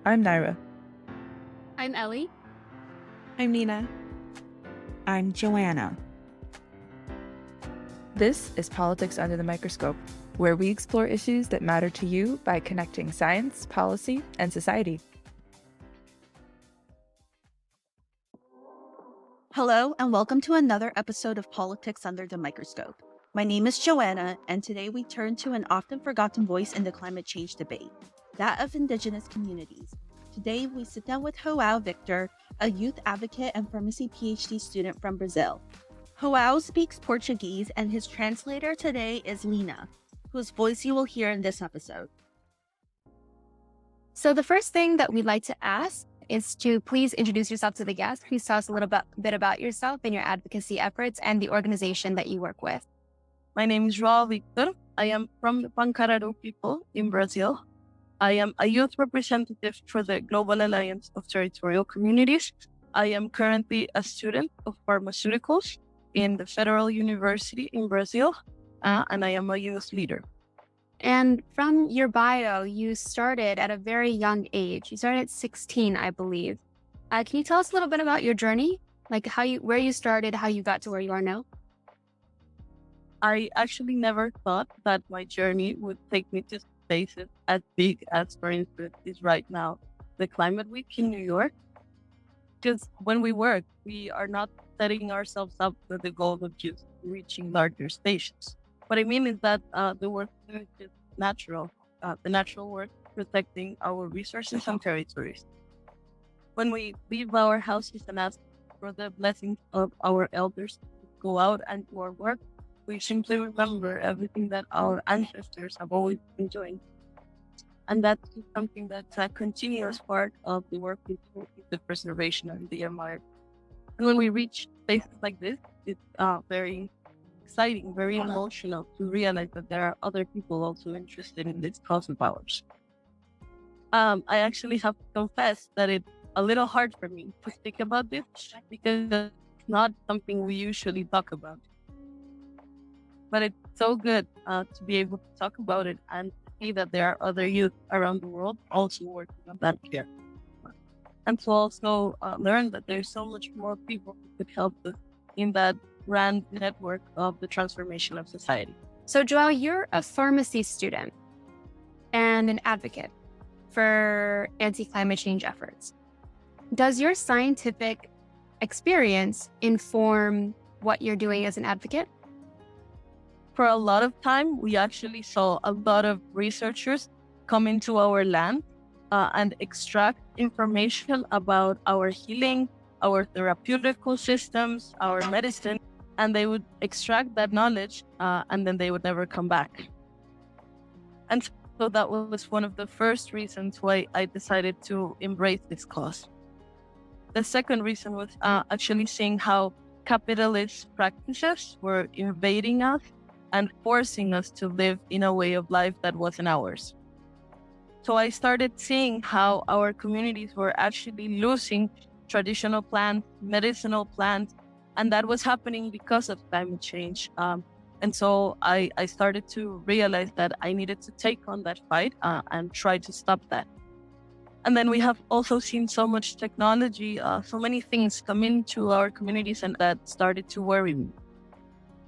I'm Naira. I'm Ellie. I'm Nina. I'm Joanna. This is Politics Under the Microscope, where we explore issues that matter to you by connecting science, policy, and society. Hello, and welcome to another episode of Politics Under the Microscope. My name is Joanna, and today we turn to an often forgotten voice in the climate change debate, that of indigenous communities. Today, we sit down with João Victor, a youth advocate and pharmacy PhD student from Brazil. João speaks Portuguese, and his translator today is Lina, whose voice you will hear in this episode. So the first thing that we'd like to ask is to please introduce yourself to the guest. Please tell us a little bit about yourself and your advocacy efforts and the organization that you work with. My name is João Victor. I am from the Pankararu people in Brazil. I am a youth representative for the Global Alliance of Territorial Communities. I am currently a student of pharmaceuticals in the Federal University in Brazil, and I am a youth leader. And from your bio, you started at a very young age. You started at 16, I believe. Can you tell us a little bit about your journey? Like where you started, how you got to where you are now? I actually never thought that my journey would take me to spaces as big as, for instance, is right now the Climate Week in New York. Because when we work, we are not setting ourselves up with the goal of just reaching larger stations. What I mean is that the work is just natural, the natural work protecting our resources and territories. When we leave our houses and ask for the blessings of our elders to go out and do our work, we simply remember everything that our ancestors have always been doing. And that's something that's a continuous part of the work we do with the preservation of the environment. And when we reach places like this, it's very exciting, very emotional to realize that there are other people also interested in this cause of ours. I actually have to confess that it's a little hard for me to speak about this because it's not something we usually talk about. But it's so good to be able to talk about it and see that there are other youth around the world also working on that care. And to also learn that there's so much more people who could help us in that grand network of the transformation of society. So João, you're a pharmacy student and an advocate for anti-climate change efforts. Does your scientific experience inform what you're doing as an advocate? For a lot of time, we actually saw a lot of researchers come into our land and extract information about our healing, our therapeutical systems, our medicine, and they would extract that knowledge and then they would never come back. And so that was one of the first reasons why I decided to embrace this cause. The second reason was actually seeing how capitalist practices were invading us and forcing us to live in a way of life that wasn't ours. So I started seeing how our communities were actually losing traditional plants, medicinal plants, and that was happening because of climate change. And so I started to realize that I needed to take on that fight and try to stop that. And then we have also seen so much technology, so many things come into our communities, and that started to worry me.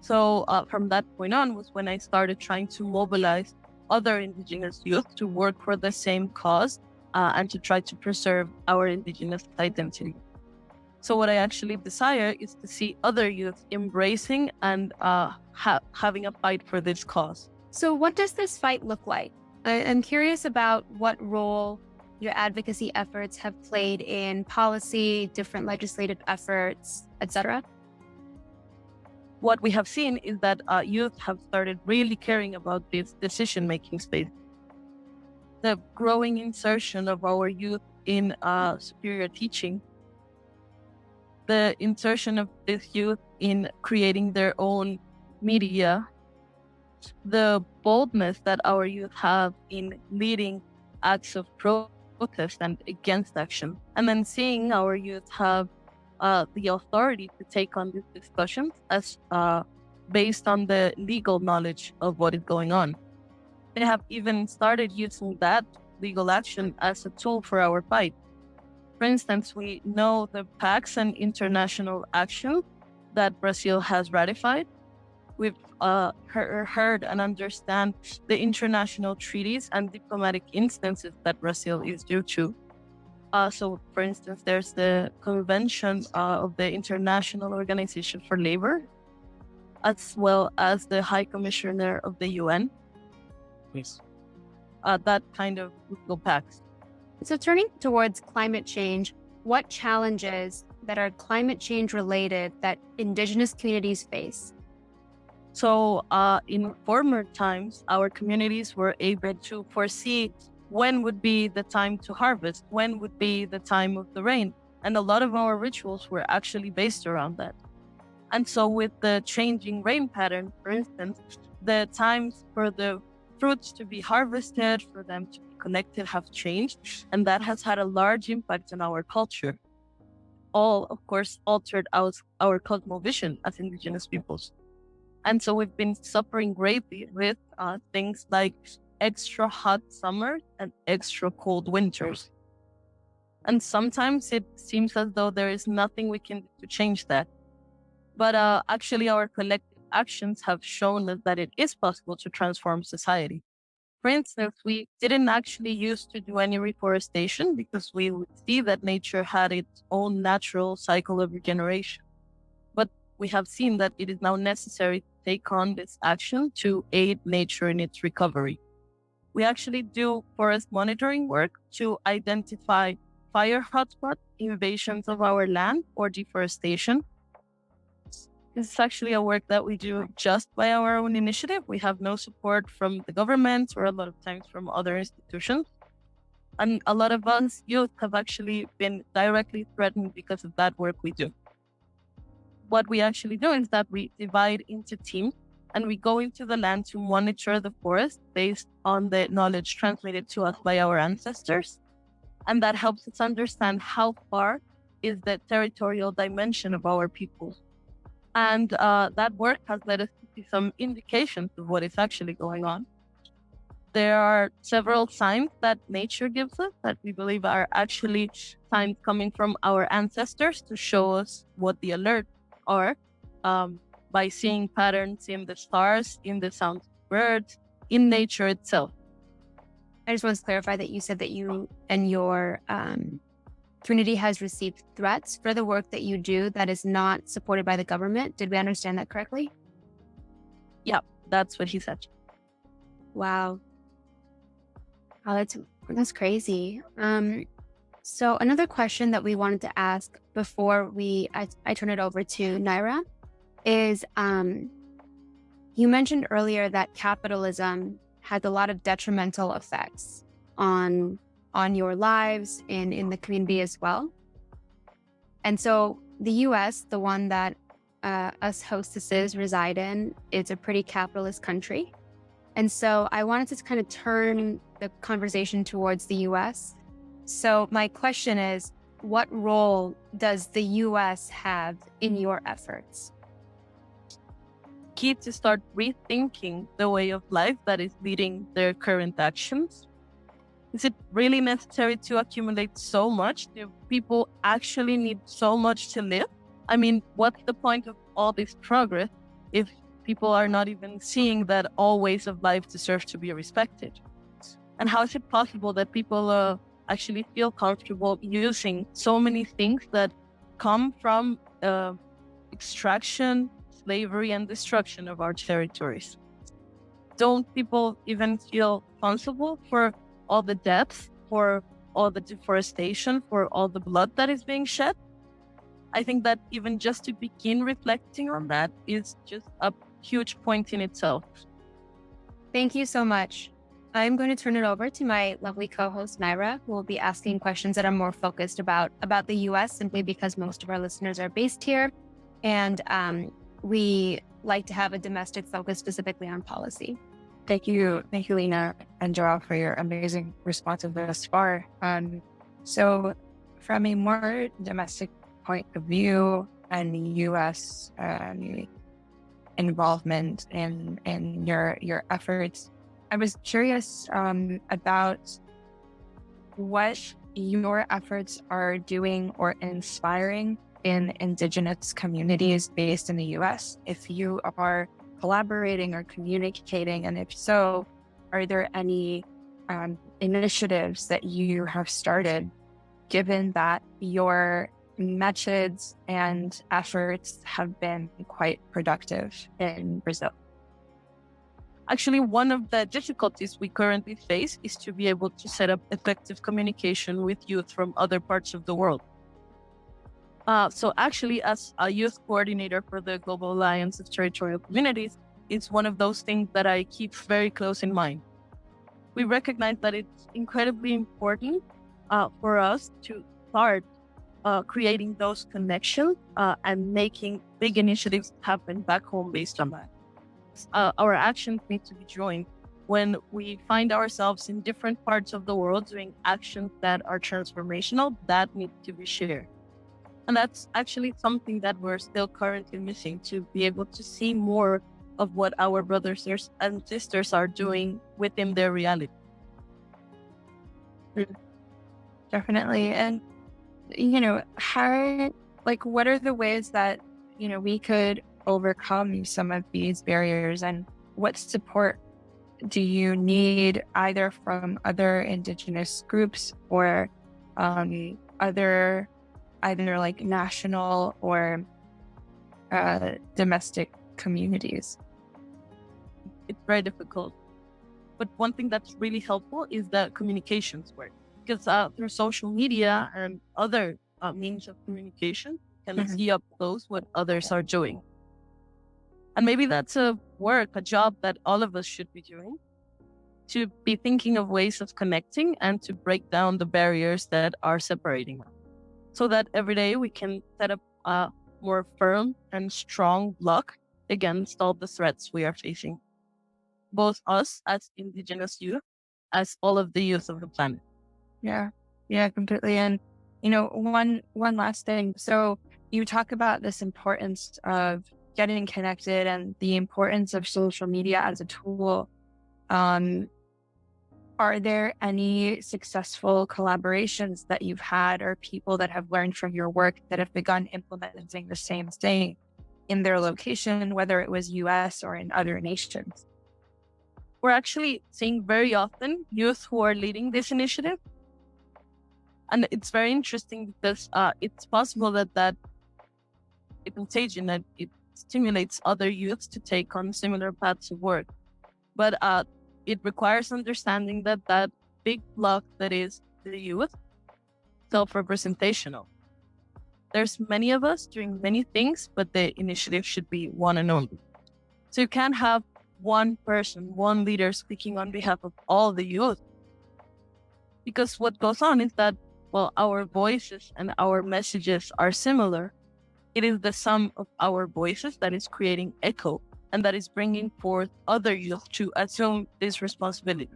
So from that point on was when I started trying to mobilize other indigenous youth to work for the same cause and to try to preserve our indigenous identity. So what I actually desire is to see other youth embracing and having a fight for this cause. So what does this fight look like? I'm curious about what role your advocacy efforts have played in policy, different legislative efforts, etc. What we have seen is that youth have started really caring about this decision-making space. The growing insertion of our youth in superior teaching, the insertion of this youth in creating their own media, the boldness that our youth have in leading acts of protest and against action, and then seeing our youth have the authority to take on these discussions as based on the legal knowledge of what is going on. They have even started using that legal action as a tool for our fight. For instance, we know the pacts and international action that Brazil has ratified. We've heard and understand the international treaties and diplomatic instances that Brazil is due to. So, for instance, there's the Convention of the International Organization for Labor, as well as the High Commissioner of the UN. Yes. That kind of legal pacts. So turning towards climate change, what challenges that are climate change related that indigenous communities face? So in former times, our communities were able to foresee when would be the time to harvest, when would be the time of the rain. And a lot of our rituals were actually based around that. And so with the changing rain pattern, for instance, the times for the fruits to be harvested, for them to be collected have changed. And that has had a large impact on our culture. All, of course, altered our cosmovision as indigenous peoples. And so we've been suffering greatly with things like extra hot summers and extra cold winters. And sometimes it seems as though there is nothing we can do to change that. But actually, our collective actions have shown us that it is possible to transform society. For instance, we didn't actually used to do any reforestation because we would see that nature had its own natural cycle of regeneration. But we have seen that it is now necessary to take on this action to aid nature in its recovery. We actually do forest monitoring work to identify fire hotspots, invasions of our land, or deforestation. This is actually a work that we do just by our own initiative. We have no support from the government or a lot of times from other institutions. And a lot of us youth have actually been directly threatened because of that work we do. What we actually do is that we divide into teams and we go into the land to monitor the forest based on the knowledge transmitted to us by our ancestors. And that helps us understand how far is the territorial dimension of our people. And that work has led us to see some indications of what is actually going on. There are several signs that nature gives us that we believe are actually signs coming from our ancestors to show us what the alerts are by seeing patterns in the stars, in the sounds of birds, in nature itself. I just want to clarify that you said that you and your community has received threats for the work that you do that is not supported by the government. Did we understand that correctly? Yeah, that's what he said. Wow. Oh, that's crazy. So another question that we wanted to ask before I turn it over to Naira is you mentioned earlier that capitalism has a lot of detrimental effects on your lives and in the community as well. And so the US, the one that us hostesses reside in, is a pretty capitalist country. And so I wanted to kind of turn the conversation towards the US. So my question is, what role does the US have in your efforts? Key to start rethinking the way of life that is leading their current actions. Is it really necessary to accumulate so much? Do people actually need so much to live? I mean, what's the point of all this progress if people are not even seeing that all ways of life deserve to be respected? And how is it possible that people actually feel comfortable using so many things that come from extraction, slavery, and destruction of our territories? Don't people even feel responsible for all the deaths, for all the deforestation, for all the blood that is being shed? I think that even just to begin reflecting on that is just a huge point in itself. Thank you so much. I'm going to turn it over to my lovely co-host, Naira, who will be asking questions that are more focused about the US, simply because most of our listeners are based here. And we like to have a domestic focus specifically on policy. Thank you, Lena and Joao, for your amazing responses thus far. So from a more domestic point of view and the U.S. Involvement in your efforts, I was curious about what your efforts are doing or inspiring in indigenous communities based in the US, if you are collaborating or communicating, and if so, are there any initiatives that you have started, given that your methods and efforts have been quite productive in Brazil? Actually, one of the difficulties we currently face is to be able to set up effective communication with youth from other parts of the world. So actually, as a youth coordinator for the Global Alliance of Territorial Communities, it's one of those things that I keep very close in mind. We recognize that it's incredibly important for us to start creating those connections and making big initiatives happen back home based on that. Our actions need to be joined. When we find ourselves in different parts of the world doing actions that are transformational, that needs to be shared. And that's actually something that we're still currently missing, to be able to see more of what our brothers and sisters are doing within their reality. Definitely. And, what are the ways that, we could overcome some of these barriers, and what support do you need either from other indigenous groups or other either like national or domestic communities? It's very difficult. But one thing that's really helpful is the communications work, because through social media and other means of communication, you can see up close what others are doing. And maybe that's a job that all of us should be doing, to be thinking of ways of connecting and to break down the barriers that are separating us, so that every day we can set up a more firm and strong block against all the threats we are facing, both us as indigenous youth, as all of the youth of the planet. Yeah, completely. And, one last thing. So you talk about this importance of getting connected and the importance of social media as a tool. Are there any successful collaborations that you've had, or people that have learned from your work that have begun implementing the same thing in their location, whether it was US or in other nations? We're actually seeing very often youth who are leading this initiative. And it's very interesting because it's possible that a contagion, that it stimulates other youths to take on similar paths of work. But it requires understanding that big block that is the youth, self-representational. There's many of us doing many things, but the initiative should be one and only. So you can't have one person, one leader speaking on behalf of all the youth. Because what goes on is that, while our voices and our messages are similar, it is the sum of our voices that is creating echo and that is bringing forth other youth to assume this responsibility.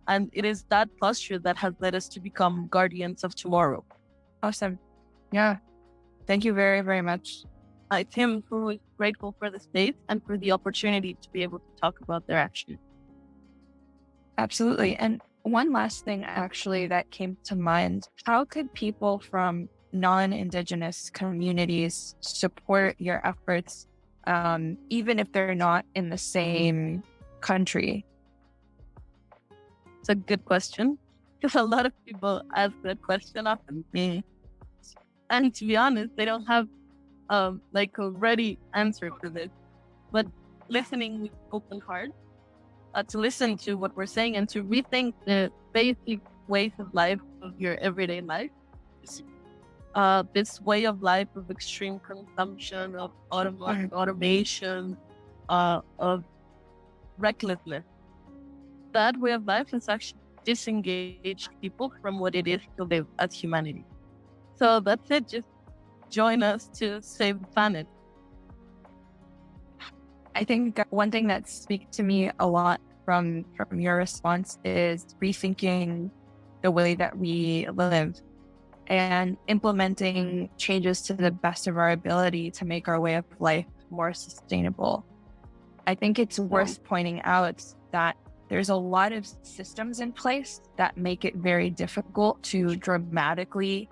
And it is that posture that has led us to become guardians of tomorrow. Awesome. Yeah. Thank you very, very much. Tim, who is grateful for the space and for the opportunity to be able to talk about their action. Absolutely. And one last thing actually that came to mind: how could people from non-Indigenous communities support your efforts, even if they're not in the same country? It's a good question, because a lot of people ask that question often. And to be honest, they don't have a ready answer for this. But listening with open heart, to listen to what we're saying and to rethink the basic ways of life of your everyday life. This way of life of extreme consumption, of automation, of recklessness. That way of life has actually disengaged people from what it is to live as humanity. So that's it. Just join us to save the planet. I think one thing that speaks to me a lot from your response is rethinking the way that we live and implementing changes to the best of our ability to make our way of life more sustainable. I think it's worth pointing out that there's a lot of systems in place that make it very difficult to dramatically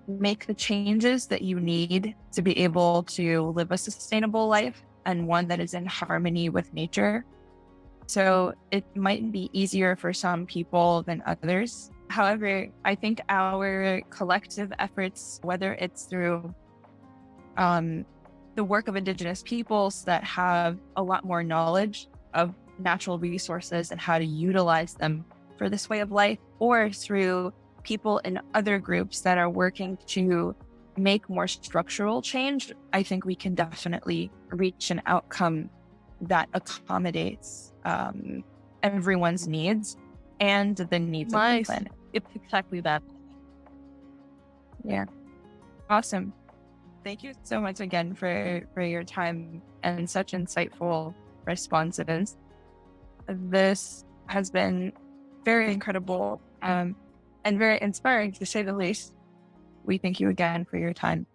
make the changes that you need to be able to live a sustainable life and one that is in harmony with nature. So it might be easier for some people than others. However, I think our collective efforts, whether it's through the work of indigenous peoples that have a lot more knowledge of natural resources and how to utilize them for this way of life, or through people in other groups that are working to make more structural change, I think we can definitely reach an outcome that accommodates everyone's needs and the needs of the planet. It's exactly that. Yeah. Awesome. Thank you so much again for your time and such insightful responses. This has been very incredible and very inspiring, to say the least. We thank you again for your time.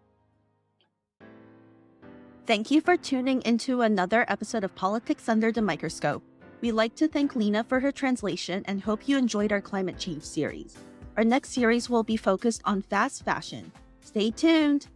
Thank you for tuning into another episode of Politics Under the Microscope. We'd like to thank Lena for her translation and hope you enjoyed our climate change series. Our next series will be focused on fast fashion. Stay tuned!